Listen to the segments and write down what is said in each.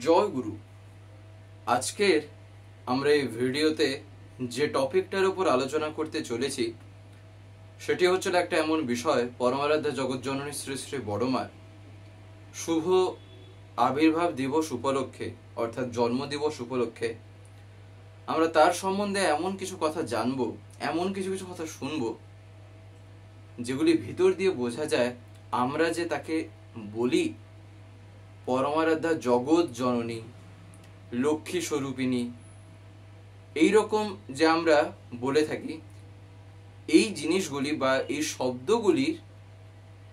জয় গুরু। আজকের আমরা এই ভিডিওতে যে টপিকটার উপর আলোচনা করতে চলেছি সেটি হচ্ছে একটা এমন বিষয়, পরমারাধ্যা জগৎজননী শ্রী শ্রী বড়মার শুভ আবির্ভাব দিবস উপলক্ষে অর্থাৎ জন্ম দিবস উপলক্ষে আমরা তার সম্বন্ধে এমন কিছু কথা জানবো, এমন কিছু কিছু কথা শুনবো যেগুলি ভিতর দিয়ে বোঝা যায় আমরা যে তাকে বলি পরমারাধ্যা জগৎ জননী, লক্ষ্মী স্বরূপিণী, এইরকম যে আমরা বলে থাকি, এই জিনিসগুলি বা এই শব্দগুলির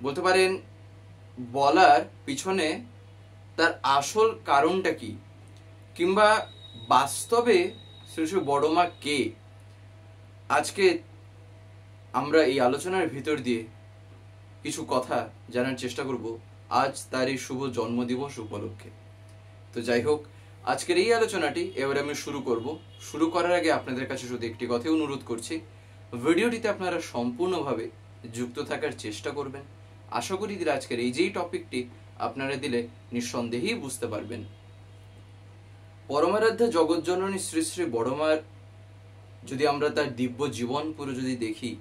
বলতে পারেন বলার পিছনে তার আসল কারণটা কি, কিংবা বাস্তবে শ্রী শ্রী বড়মা কে, আজকে আমরা এই আলোচনার ভিতর দিয়ে কিছু কথা জানার চেষ্টা করব আজ তার এই শুভ জন্মদিবস উপলক্ষে। তো যাই হোক, আজকের এই আলোচনাটি এবারে আমি শুরু করার আগে আপনাদের কাছে শুধু একটি কথাই অনুরোধ করছি, ভিডিওটিতে আপনারা সম্পূর্ণভাবে যুক্ত থাকার চেষ্টা করবেন। আশা করি দিলে আজকের এই যেই টপিকটি আপনারা দিলে নিঃসন্দেহেই বুঝতে পারবেন। পরমারাধ্যা জগৎজননী শ্রী শ্রী বড়মার যদি আমরা তার দিব্য জীবন পুরো যদি দেখি,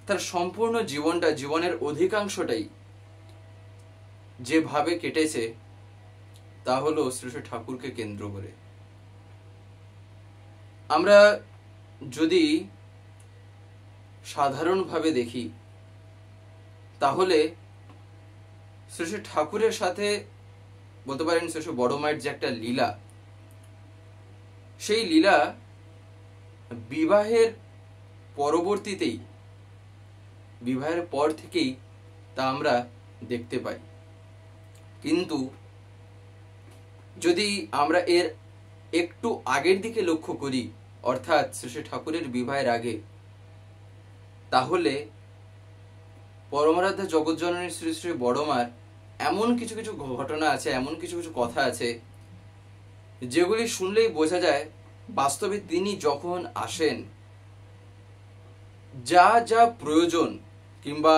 তার সম্পূর্ণ জীবনটা, জীবনের অধিকাংশটাই যেভাবে কেটেছে তা হলো শ্রী শ্রী ঠাকুরকে কেন্দ্র করে। আমরা যদি সাধারণভাবে দেখি তাহলে শ্রী শ্রী ঠাকুরের সাথে বলতে পারেন শ্রী শ্রী বড়মায়ের যে একটা লীলা, সেই লীলা বিবাহের পরবর্তীতেই, বিবাহের পর থেকেই তা আমরা দেখতে পাই। কিন্তু যদি আমরা এর একটু আগের দিকে লক্ষ্য করি, অর্থাৎ শ্রী শ্রী ঠাকুরের বিবাহের আগে, তাহলে পরমারাধ্যা জগৎজননী শ্রী শ্রী বড়মার এমন কিছু কিছু ঘটনা আছে, এমন কিছু কিছু কথা আছে যেগুলি শুনলেই বোঝা যায় বাস্তবে তিনি যখন আসেন, যা যা প্রয়োজন কিংবা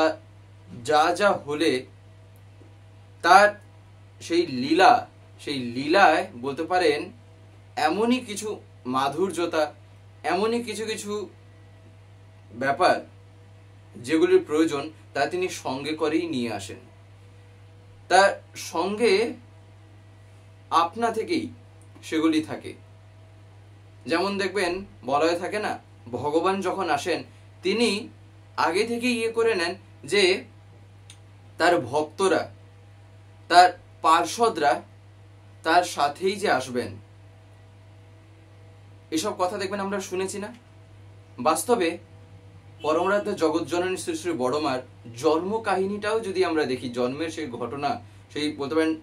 যা যা হলে তার সেই লীলায় বলতে পারেন এমনই কিছু মাধুর্যতা, এমনই কিছু কিছু ব্যাপার যেগুলির প্রয়োজন তা তিনি সঙ্গে করেই নিয়ে আসেন। তার সঙ্গে আপনা থেকেই সেগুলি থাকে। যেমন দেখবেন বলা হয়ে থাকে না, ভগবান যখন আসেন তিনি আগে থেকে করে নেন যে তার ভক্তরা, তার পার্ষদরা তার সাথেই যে আসবেন। এসব কথা দেখবেন আমরা শুনেছি না? বাস্তবে পরমারাধ্যা জগৎজননী শ্রী শ্রী বড়মার জন্ম কাহিনীটাও যদি আমরা দেখি, জন্মের সেই ঘটনা, সেই বলতে পারেন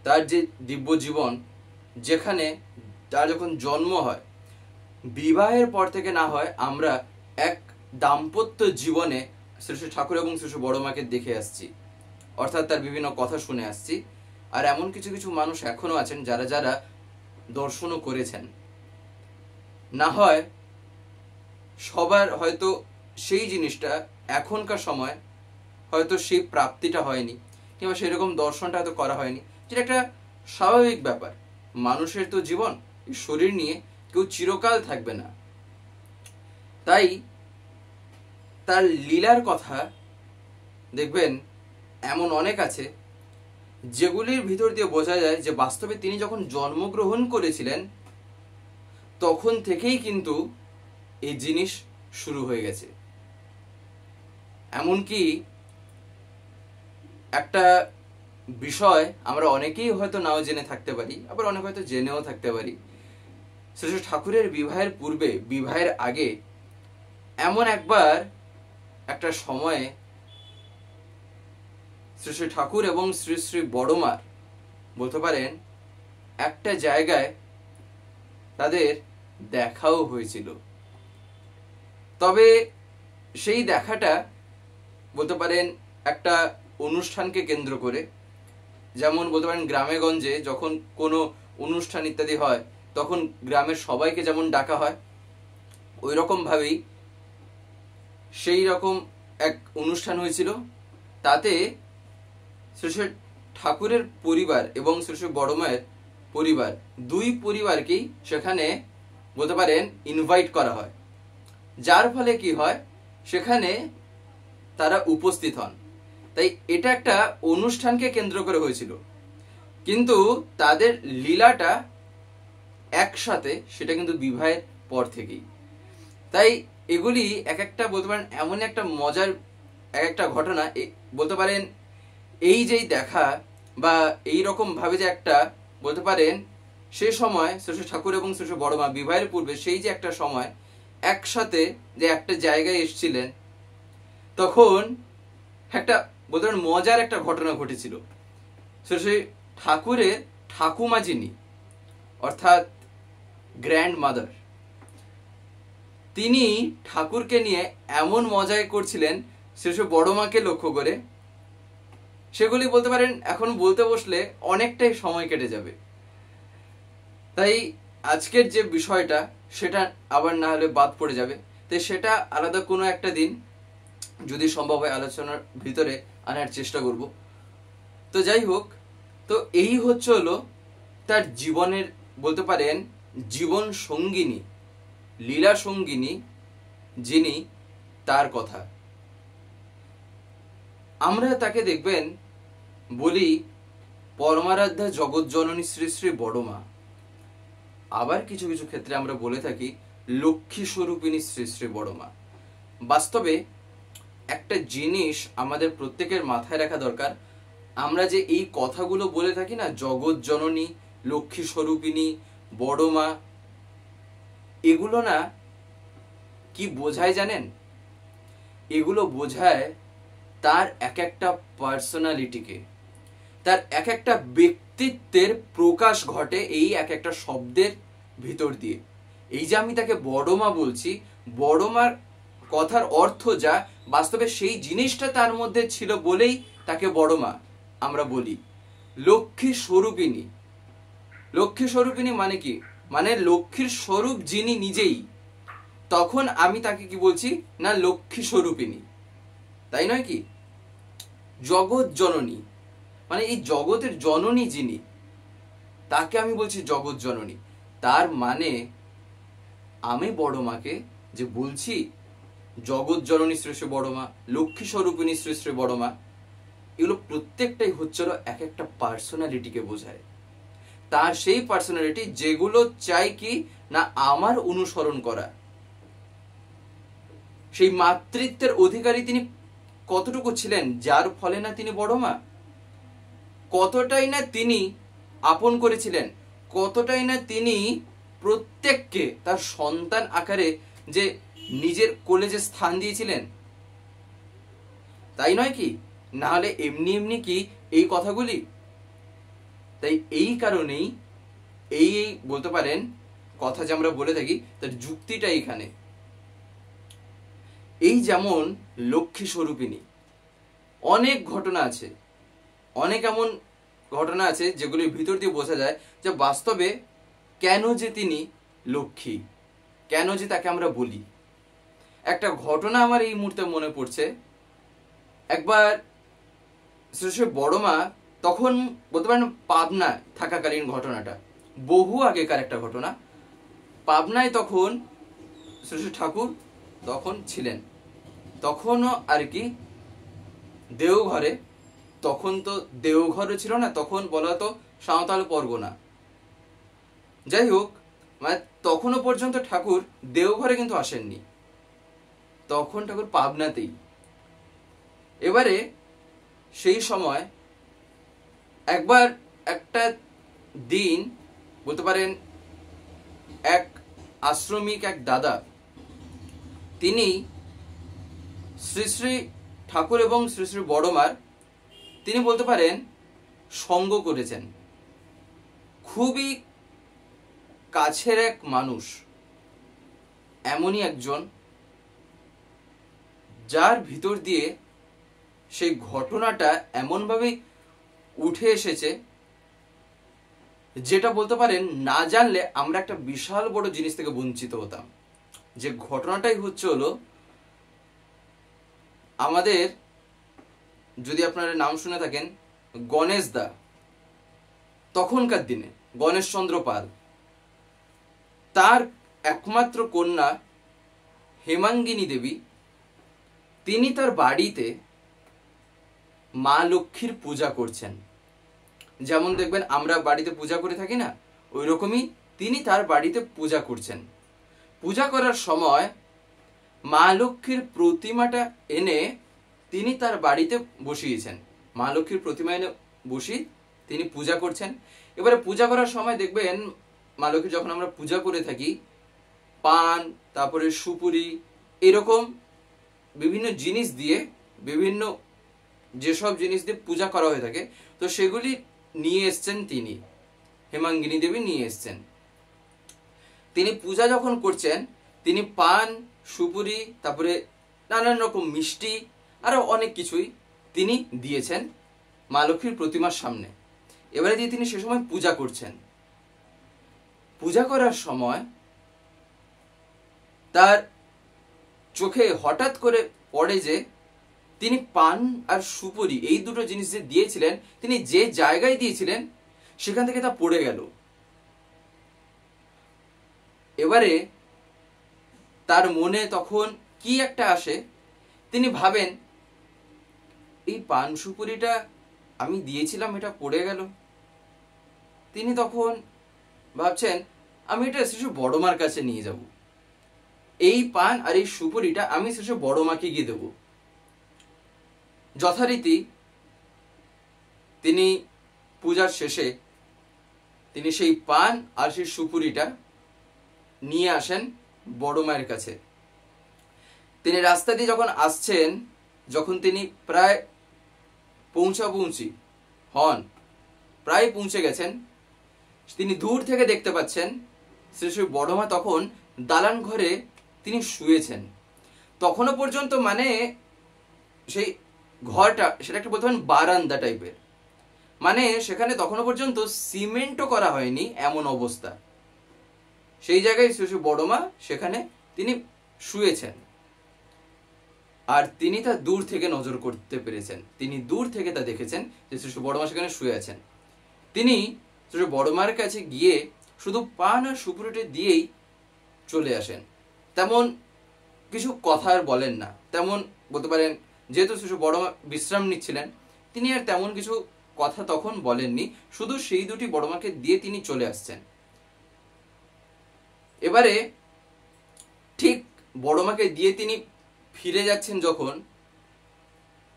তার যে দিব্য জীবন, যেখানে তার যখন জন্ম হয়, বিবাহের পর থেকে না হয় আমরা এক দাম্পত্য জীবনে শ্রী শ্রী ঠাকুর এবং শ্রী শ্রী বড়মাকে দেখে আসছি, অর্থাৎ তার বিভিন্ন কথা শুনে আসছি। আর এমন কিছু কিছু মানুষ এখনো আছেন যারা যারা দর্শনও করেছেন। না হয় সবার হয়তো সেই জিনিসটা এখনকার সময় হয়তো সেই প্রাপ্তিটা হয়নি, কিংবা সেরকম দর্শনটা হয়তো করা হয়নি, যেটা একটা স্বাভাবিক ব্যাপার। মানুষের তো জীবন, শরীর নিয়ে কেউ চিরকাল থাকবে না। তাই তার লীলার কথা দেখবেন এমন অনেক আছে যেগুলির ভিতর দিয়ে বোঝা যায় যে বাস্তবে তিনি যখন জন্মগ্রহণ করেছিলেন তখন থেকেই কিন্তু এই জিনিস শুরু হয়ে গেছে। এমনকি একটা বিষয় আমরা অনেকেই হয়তো নাও জেনে থাকতে পারি, আবার অনেক হয়তো জেনেও থাকতে পারি। শ্রী শ্রী ঠাকুরের বিবাহের পূর্বে, বিবাহের আগে এমন একবার একটা সময়ে শ্রী শ্রী ঠাকুর এবং শ্রী শ্রী বড়মার বলতে পারেন একটা জায়গায় তাদের দেখাও হয়েছিল। তবে সেই দেখাটা বলতে পারেন একটা অনুষ্ঠানকে কেন্দ্র করে, যেমন বলতে পারেন গ্রামে গঞ্জে যখন কোনো অনুষ্ঠান ইত্যাদি হয় তখন গ্রামের সবাইকে যেমন ডাকা হয়, ওই রকম ভাবেই সেই রকম এক অনুষ্ঠান হয়েছিল। তাতে শ্রী শ্রী ঠাকুরের পরিবার এবং শ্রী শ্রী বড় মায়ের পরিবার, দুই পরিবারকেই সেখানে বলতে পারেন ইনভাইট করা হয়, যার ফলে কি হয় সেখানে তারা উপস্থিত হন। তাই এটা একটা অনুষ্ঠানকে কেন্দ্র করে হয়েছিল, কিন্তু তাদের লীলাটা একসাথে, সেটা কিন্তু বিবাহের পর থেকেই। তাই এগুলি এক একটা বলতে পারেন এমন একটা মজার এক একটা ঘটনা, বলতে পারেন এই যেই দেখা বা এই রকম ভাবে যে একটা বলতে পারেন সে সময় শ্রী ঠাকুর এবং শ্রী বড় মা বিবাহের পূর্বে সেই যে একটা সময় একসাথে যে একটা জায়গায় এসেছিলেন, তখন একটা বলতে পারেন মজার একটা ঘটনা ঘটেছিল। শ্রী ঠাকুরের ঠাকুমা যিনি, অর্থাৎ গ্র্যান্ড মাদার, তিনি ঠাকুরকে নিয়ে এমন মজাই করছিলেন শ্রী বড় মাকে লক্ষ্য করে, সেগুলি বলতে পারেন এখন বলতে বসলে অনেকটাই সময় কেটে যাবে। তাই আজকের যে বিষয়টা সেটা আবার না হলে বাদ পড়ে যাবে, তাই সেটা আলাদা কোনো একটা দিন যদি সম্ভব হয় আলোচনার ভিতরে আনার চেষ্টা করব। তো যাই হোক, তো এই হলো তার জীবনের বলতে পারেন জীবন সঙ্গিনী, লীলা সঙ্গিনী যিনি, তার কথা। আমরা তাকে দেখবেন বলি পরমারাধ্যা জগৎ জননী শ্রী শ্রী বড় মা, আবার কিছু কিছু ক্ষেত্রে আমরা বলে থাকি লক্ষ্মী স্বরূপিণী শ্রী শ্রী বড় মা। বাস্তবে একটা জিনিস আমাদের প্রত্যেকের মাথায় রাখা দরকার, আমরা যে এই কথাগুলো বলে থাকি না, জগৎ জননী, লক্ষ্মী স্বরূপিণী, বড় মা, এগুলো না কি বোঝায় জানেন? এগুলো বোঝায় তার এক একটা পার্সোনালিটিকে, তার এক একটা ব্যক্তিত্বের প্রকাশ ঘটে এই এক একটা শব্দের ভিতর দিয়ে। এই যে আমি তাকে বড় মা বলছি, বড় মার কথার অর্থ যা, বাস্তবে সেই জিনিসটা তার মধ্যে ছিল বলেই তাকে বড় মা আমরা বলি। লক্ষ্মী স্বরূপিণী, লক্ষ্মী স্বরূপিণী মানে কি? মানে লক্ষ্মীর স্বরূপ যিনি নিজেই, তখন আমি তাকে কি বলছি না, লক্ষ্মী স্বরূপিণী, তাই নয় কি? জগৎ জননী মানে এই জগতের জননী যিনি, তাকে আমি বলছি জগৎ জননী। তার মানে আমি বড় মাকে যে বলছি জগৎ জননী শ্রী শ্রী বড় মা, লক্ষ্মী স্বরূপিণী শ্রী শ্রী বড় মা, এগুলো প্রত্যেকটাই হচ্ছিল এক একটা পার্সোনালিটিকে বোঝায়। তার সেই পার্সোনালিটি যেগুলো চাই কি না আমার অনুসরণ করা, সেই মাতৃত্বের অধিকারী তিনি কতটুকু ছিলেন, যার ফলে না তিনি বড় মা, কতটাই না তিনি আপন করেছিলেন, কতটাই না তিনি প্রত্যেককে তার সন্তান আকারে যে নিজের কোলে যে স্থান দিয়েছিলেন, তাই নয় কি? না হলে এমনি এমনি কি এই কথাগুলি? তাই এই কারণেই এই বলতে পারেন কথা যে আমরা বলে থাকি তার যুক্তিটা এখানে। এই যেমন লক্ষ্মী স্বরূপিণী, অনেক ঘটনা আছে, অনেক এমন ঘটনা আছে যেগুলির ভিতর দিয়ে বোঝা যায় যে বাস্তবে কেন যে তিনি লক্ষ্মী, কেন যে তাকে আমরা বলি। একটা ঘটনা আমার এই মুহূর্তে মনে পড়ছে। একবার শ্রী শ্রী বড় মা তখন বলতে পারেন পাবনায় থাকাকালীন ঘটনাটা, বহু আগেকার একটা ঘটনা। পাবনায় তখন শ্রী শ্রী ঠাকুর তখন ছিলেন, তখনও আর কি দেওঘরে, তখন তো দেওঘরে ছিল না, তখন বলা হতো সাঁওতাল পরগনা। যাই হোক, মানে তখনও পর্যন্ত ঠাকুর দেওঘরে কিন্তু আসেননি, তখন ঠাকুর পাবনাতেই। এবারে সেই সময় একবার একটা দিন বলতে পারেন এক আশ্রমিক এক দাদা, তিনি শ্রী শ্রী ঠাকুর এবং শ্রী শ্রী বড় মার তিনি বলতে পারেন সঙ্গ করেছেন। খুবই কাছের এক মানুষ, এমনই একজন যার ভিতর দিয়ে সেই ঘটনাটা এমনভাবে উঠে এসেছে যেটা বলতে পারেন না জানলে আমরা একটা বিশাল বড় জিনিস থেকে বঞ্চিত হতাম। যে ঘটনাটাই হলো আমাদের, যদি আপনারা নাম শুনে থাকেন, গণেশ দা, তখনকার দিনে গণেশচন্দ্র পাল, তার একমাত্র কন্যা হেমাঙ্গিনী দেবী, তিনি তার বাড়িতে মা লক্ষ্মীর পূজা করছেন। যেমন দেখবেন আমরা বাড়িতে পূজা করে থাকি না, ওই রকমই তিনি তার বাড়িতে পূজা করছেন। পূজা করার সময় মা লক্ষ্মীর প্রতিমাটা এনে তিনি তার বাড়িতে বসিয়েছেন। মা লক্ষ্মীর প্রতিমা এনে বসিয়ে তিনি পূজা করছেন। এবারে পূজা করার সময় দেখবেন মা লক্ষ্মীর যখন আমরা পূজা করে থাকি, পান, তারপরে সুপুরি, এরকম বিভিন্ন জিনিস দিয়ে, বিভিন্ন যেসব জিনিস দিয়ে পূজা করা হয়ে থাকে, তো সেগুলি নিয়ে এসছেন তিনি, হেমাঙ্গিনী দেবী নিয়ে এসছেন। তিনি পূজা যখন করছেন, তিনি পান, সুপুরি, তারপরে নানান রকম মিষ্টি, আরো অনেক কিছুই তিনি দিয়েছেন মা লক্ষ্মীর প্রতিমার সামনে। এবারে দিয়ে তিনি সে সময় পূজা করছেন। পূজা করার সময় তার চোখে হঠাৎ করে পড়ে যে তিনি পান আর সুপুরি এই দুটো জিনিস যে দিয়েছিলেন, তিনি যে জায়গায় দিয়েছিলেন সেখান থেকে তা পড়ে গেল। এবারে তার মনে তখন কি একটা আসে, তিনি ভাবেন এই পান সুপুরিটা আমি দিয়েছিলাম, এটা পড়ে গেল। তিনি তখন ভাবছেন আমি এটা শেষে বড় মার কাছে নিয়ে যাব, এই পান আর এই সুপুরিটা আমি শেষে বড় মাকে গিয়ে দেব। যথারীতি তিনি পূজার শেষে তিনি সেই পান আর সেই সুপুরিটা নিয়ে আসেন বড় মায়ের কাছে। তিনি রাস্তা দিয়ে যখন আসছেন, যখন তিনি প্রায় পৌঁছি হন, প্রায় পৌঁছে গেছেন, তিনি দূর থেকে দেখতে পাচ্ছেন শ্রী শ্রী বড় মা তখন দালান ঘরে তিনি শুয়েছেন। তখনও পর্যন্ত মানে সেই ঘরটা, সেটা একটা বলতে পারেন বারান্দা টাইপের, মানে সেখানে তখনও পর্যন্ত সিমেন্টও করা হয়নি এমন অবস্থা। সেই জায়গায় শ্রী শ্রী বড় মা সেখানে তিনি শুয়েছেন। আর তিনি তা দূর থেকে নজর করতে পেরেছেন, তিনি দূর থেকে তা দেখেছেন যে শ্রী শ্রী বড় মা সেখানে শুয়ে আছেন। তিনি শ্রী বড় মার কাছে গিয়ে শুধু পান আর সুপুরিটা দিয়েই চলে আসেন। তেমন কিছু কথা আর বলেন না, তেমন বলতে পারেন যেহেতু শ্রী বড় মা বিশ্রাম নিচ্ছিলেন, তিনি আর তেমন কিছু কথা তখন বলেননি, শুধু সেই দুটি বড় মাকে দিয়ে তিনি চলে আসছেন। এবারে ঠিক বড় মাকে দিয়ে তিনি ফিরে যাচ্ছেন যখন,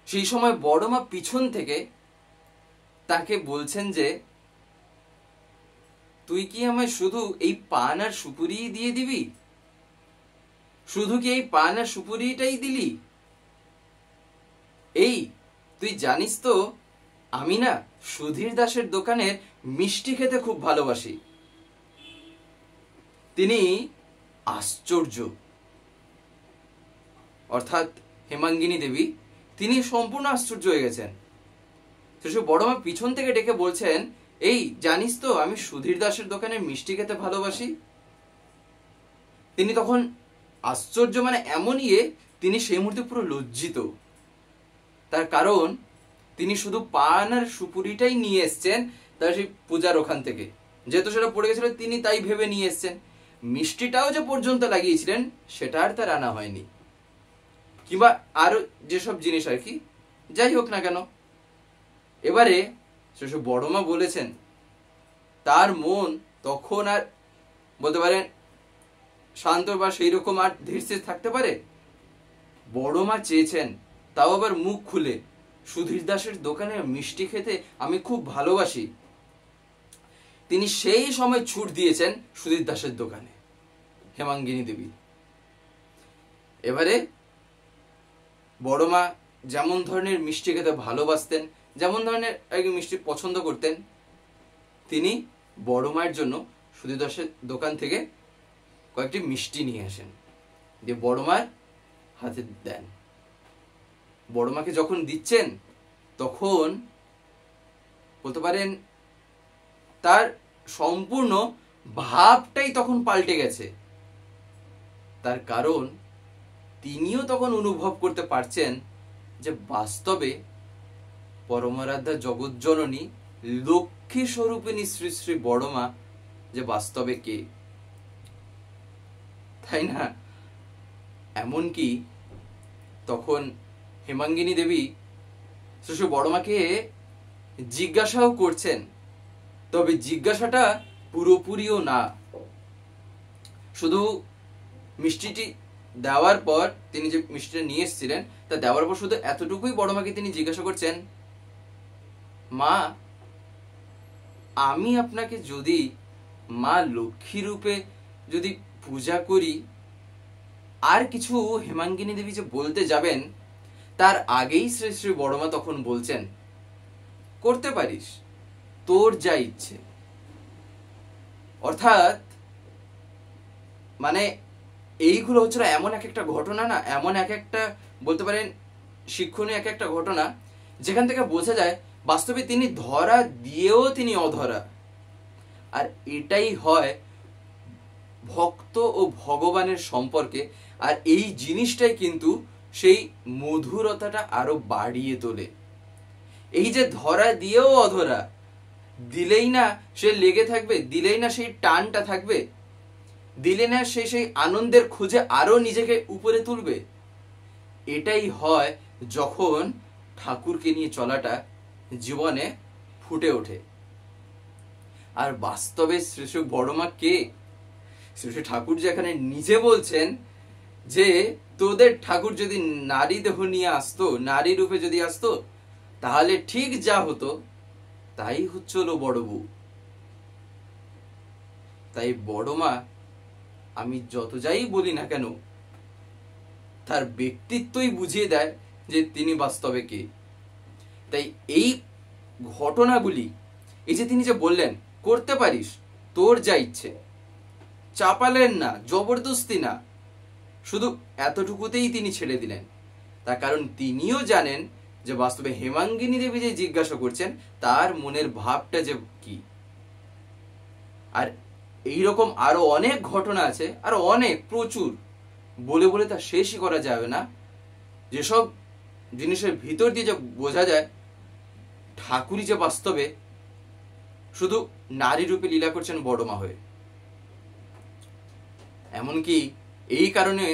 সেই সময় বড় মা পিছন থেকে তাকে বলছেন যে তুই কি আমায় শুধু এই পান আর সুপুরি দিয়ে দিবি? শুধু কি এই পান আর সুপুরিটাই দিলি? এই তুই জানিস তো আমি না সুধীর দাসের দোকানের মিষ্টি খেতে খুব ভালোবাসি। তিনি আশ্চর্য, অর্থাৎ হেমাঙ্গিনী দেবী তিনি সম্পূর্ণ আশ্চর্য হয়ে গেছেন। শ্রী বড় মা পিছন থেকে ডেকে বলছেন, এই জানিস তো আমি সুধীর দাসের দোকানের মিষ্টি খেতে ভালোবাসি। তিনি তখন আশ্চর্য, মানে এমন তিনি সেই মুহূর্তে পুরো লজ্জিত। তার কারণ তিনি শুধু পান আর সুপুরিটাই নিয়ে এসছেন তার সেই পূজার ওখান থেকে, যেহেতু সেটা পড়ে গেছিল তিনি তাই ভেবে নিয়ে এসছেন। মিষ্টিটাও যে পর্যন্ত লাগিয়েছিলেন সেটা আর তার আনা হয়নি, কিংবা আরো যেসব জিনিস আর কি, যাই হোক না কেন। এবারে সেসব বড় মা বলেছেন তার মন তখন আর বলতে পারেন শান্ত বা সেই রকম আর ধীরস্থির থাকতে পারে। বড় মা চেয়েছেন, তাও আবার মুখ খুলে, সুধীর দাসের দোকানে মিষ্টি খেতে আমি খুব ভালোবাসি। তিনি সেই সময় ছুট দিয়েছেন সুধীর দাসের দোকানে, হেমাঙ্গিনী দেবী। এবারে বড় মা যেমন ধরনের মিষ্টি খেতে ভালোবাসতেন, যেমন ধরনের মিষ্টি পছন্দ করতেন, তিনি বড় মায়ের জন্য সুধীর দাসের দোকান থেকে কয়েকটি মিষ্টি নিয়ে আসেন, দিয়ে বড় মায়ের হাতে দেন। বড় মাকে যখন দিচ্ছেন তখন বলতে পারেন তার সম্পূর্ণ ভাবটাই তখন পাল্টে গেছে। তার কারণ তিনিও তখন অনুভব করতে পারছেন যে বাস্তবে পরমারাধ্যা জগৎজননী লক্ষ্মী স্বরূপিণী শ্রী শ্রী বড়মা যে বাস্তবে কে, তাই না? এমনকি তখন হেমাঙ্গিনী দেবী শ্রী শ্রী বড়মাকে জিজ্ঞাসাও করছেন, তবে জিজ্ঞাসাটা পুরোপুরিও না। শুধু মিষ্টিটি দেওয়ার পর, তিনি যে মিষ্টিটা নিয়ে এসেছিলেন তা দেওয়ার পর শুধু এতটুকুই বড়মাকে তিনি জিজ্ঞাসা করছেন, মা, আমি আপনাকে যদি মা লক্ষ্মী রূপে যদি পূজা করি, আর কিছু হেমাঙ্গিনী দেবী যে বলতে যাবেন তার আগেই শ্রী শ্রী বড়মা তখন বলছেন, করতে পারিস, তোর যা ইচ্ছে। অর্থাৎ মানে এইগুলো হচ্ছিল এমন এক একটা ঘটনা না, এমন এক একটা বলতে পারেন শিক্ষণীয় এক একটা ঘটনা, যেখান থেকে বোঝা যায় বাস্তবে তিনি ধরা দিয়েও তিনি অধরা। আর এটাই হয় ভক্ত ও ভগবানের সম্পর্কে, আর এই জিনিসটাই কিন্তু সেই মধুরতাটা আরো বাড়িয়ে তোলে। এই যে ধরা দিয়েও অধরা, দিলেই না সে লেগে থাকবে, দিলেই না সেই টানটা থাকবে, দিলে না সে সেই আনন্দের খোঁজে আরো নিজেকে উপরে তুলবে। এটাই হয় যখন ঠাকুরকে নিয়ে চলাটা জীবনে ফুটে ওঠে। আর বাস্তবে শ্রী শ্রী বড়মা কে? শ্রী শ্রী ঠাকুর যে এখানে নিজে বলছেন যে তোদের ঠাকুর যদি নারী দেহ নিয়ে আসতো, নারী রূপে যদি আসতো, তাহলে ঠিক যা হতো তাই হচ্ছিল বড় বউ। তাই বড়মা, আমি যত যাই বলি না কেন, তার ব্যক্তিত্বই বুঝিয়ে দেয় যে তিনি বাস্তবে কে। তাই এই ঘটনাগুলি, এই যে তিনি যে বললেন করতে পারিস, তোর যা ইচ্ছে, চাপালেন না, জবরদস্তি না, শুধু এতটুকুতেই তিনি ছেড়ে দিলেন। তার কারণ তিনিও জানেন যে বাস্তবে হেমাঙ্গিনী দেবী যে জিজ্ঞাসা করছেন তার মনের ভাবটা যে কি। আর এইরকম আরো অনেক ঘটনা আছে, আরো অনেক, প্রচুর, বলে বলে তা শেষই করা যাবে না, যেসব জিনিসের ভিতর দিয়ে যে বোঝা যায় ঠাকুরই যে বাস্তবে শুধু নারী রূপে লীলা করছেন বড়মা হয়ে। এমনকি এই কারণে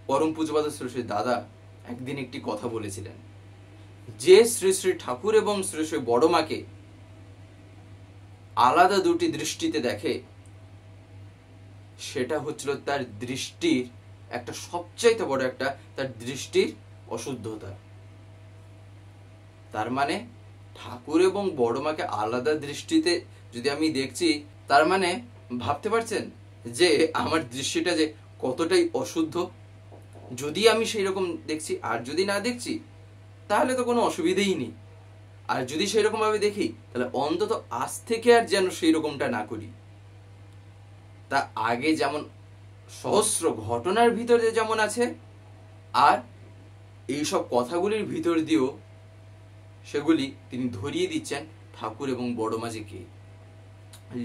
পরম পূজ্যপাদ শ্রী শ্রী দাদা একদিন একটি কথা বলেছিলেন, যে শ্রী শ্রী ঠাকুর এবং শ্রী শ্রী বড়মাকে আলাদা দুটি দৃষ্টিতে দেখে, সেটা হচ্ছিল তার দৃষ্টির একটা সবচাইতে বড় একটা, তার দৃষ্টির অশুদ্ধতা। তার মানে ঠাকুর এবং বড়মাকে আলাদা দৃষ্টিতে যদি আমি দেখছি, তার মানে ভাবতে পারছেন যে আমার দৃষ্টিটা যে কতটাই অশুদ্ধ। যদি আমি সেই রকম দেখছি, আর যদি না দেখছি তাহলে তো কোনো অসুবিধেই নেই। আর যদি সেই রকম ভাবে দেখি, তাহলে অন্তত আজ থেকে আর যেন সেই রকমটা না করি। তা আগে যেমন সহস্র ঘটনার ভিতরে যেমন আছে, আর এইসব কথাগুলির ভিতর দিয়েও সেগুলি তিনি ধরিয়ে দিচ্ছেন ঠাকুর এবং বড়মা যে কে,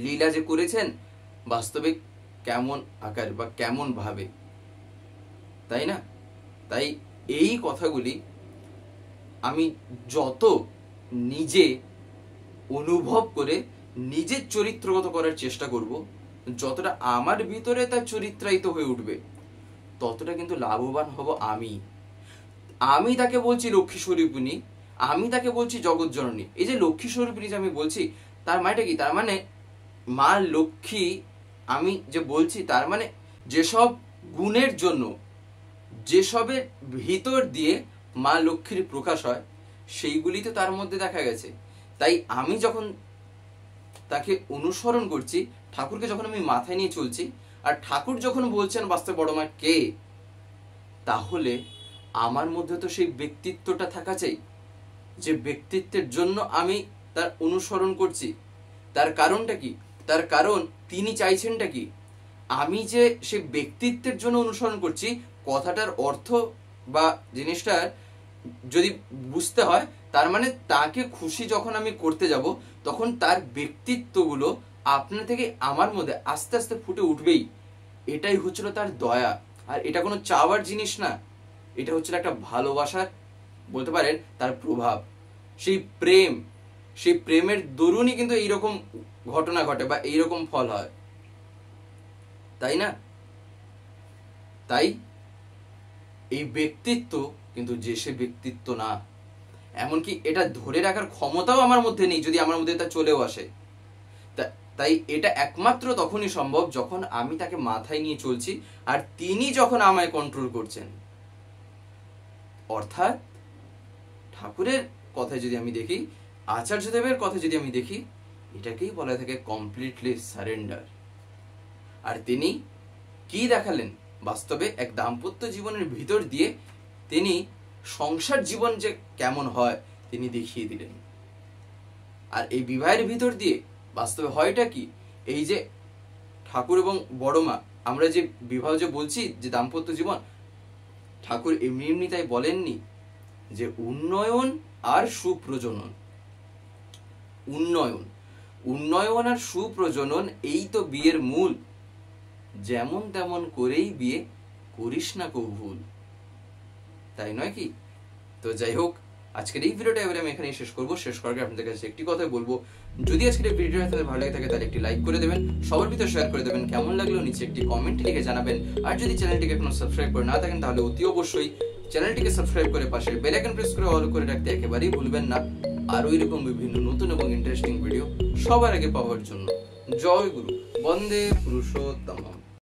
লীলা যে করেছেন বাস্তবে কেমন আকার বা কেমন ভাবে, তাই না? তাই এই কথাগুলি আমি যত নিজে অনুভব করে নিজের চরিত্রগত করার চেষ্টা করব, যতটা আমার ভিতরে তার চরিত্রায়িত হয়ে উঠবে, ততটা কিন্তু লাভবান হব আমি। আমি তাকে বলছি লক্ষ্মী স্বরূপিণী, আমি তাকে বলছি জগৎ জননী। এই যে লক্ষ্মী স্বরূপিণী যে আমি বলছি, তার মানেটা কি? তার মানে মা লক্ষ্মী আমি যে বলছি, তার মানে যেসব গুণের জন্য, যেসবের ভিতর দিয়ে মা লক্ষ্মীর প্রকাশ হয়, সেইগুলি তো তার মধ্যে দেখা গেছে। তাই আমি যখন তাকে অনুসরণ করছি, ঠাকুরকে যখন আমি মাথায় নিয়ে চলছি, আর ঠাকুর যখন বলছেন বাস্তবে বড়মা কে, তাহলে আমার মধ্যে তো সেই ব্যক্তিত্বটা থাকা চাই, যে ব্যক্তিত্বের জন্য আমি তার অনুসরণ করছি। তার কারণটা কি? তার কারণ তিনি চাইছেনটা কি? আমি যে সে ব্যক্তিত্বের জন্য অনুসরণ করছি, কথাটার অর্থ বা জিনিসটার যদি বুঝতে হয়, তার মানে তাকে খুশি যখন আমি করতে যাব, তখন তার ব্যক্তিত্বগুলো আপনা থেকে আমার মধ্যে আস্তে আস্তে ফুটে উঠবেই। এটাই হচ্ছিল তার দয়া। আর এটা কোনো চাওয়ার জিনিস না, এটা হচ্ছিল একটা ভালোবাসার, বলতে পারেন তার প্রভাব। সেই প্রেমের দরুনই কিন্তু এইরকম ঘটনা ঘটে বা এইরকম ফল হয়, তাই না? তাই এই ব্যক্তিত্ব কিন্তু যে সে ব্যক্তিত্ব না, এমনকি এটা ধরে রাখার ক্ষমতাও আমার মধ্যে নেই যদি আমার মধ্যে তা চলেও আসে। তাই এটা একমাত্র তখনই সম্ভব যখন আমি তাকে মাথায় নিয়ে চলছি আর তিনি যখন আমায় কন্ট্রোল করছেন। অর্থাৎ ঠাকুরের কথায় যদি আমি দেখি, আচার্যদেবের কথা যদি আমি দেখি, এটাকেই বলা থাকে কমপ্লিটলি সারেন্ডার। আর তিনি কি দেখালেন? বাস্তবে এক দাম্পত্য জীবনের ভিতর দিয়ে তিনি সংসার জীবন যে কেমন হয় তিনি দেখিয়ে দিলেন। আর এই বিবাহের ভিতর দিয়ে বাস্তবে হয়টা কি? এই যে ঠাকুর এবং বড়মা, আমরা যে বিবাহ যে বলছি, যে দাম্পত্য জীবন, ঠাকুর এমনি এমনি তাই বলেননি যে উন্নয়ন আর সুপ্রজনন। উন্নয়ন আর সুপ্রজনন এই তো বিয়ের মূল। যেমন তেমন করেই বিয়ে করিস না কো ভুল, তাই নয় কি? তো যাই হোক, আজকের এই ভিডিওটা এবারে আমি এখানেই শেষ করবো। শেষ করার আগে আপনাদের কাছে একটি কথাই বলবো, যদি আজকের এই ভিডিওটা আপনাদের ভালো লাগে থাকে তাহলে একটি লাইক করে দেবেন, সবার ভিতরে শেয়ার করে দেবেন, কেমন লাগলো নিচে একটি কমেন্ট লিখে জানাবেন। আর যদি চ্যানেলটিকে এখনো সাবস্ক্রাইব করে না থাকেন তাহলে অতি অবশ্যই চ্যানেলটিকে সাবস্ক্রাইব করে পাশে বেল আইকন প্রেস করে অল করে রাখতে একেবারেই ভুলবেন না, আর ওইরকম বিভিন্ন নতুন এবং ইন্টারেস্টিং ভিডিও সবার আগে পাওয়ার জন্য। জয় গুরু, বন্দে পুরুষোত্তম।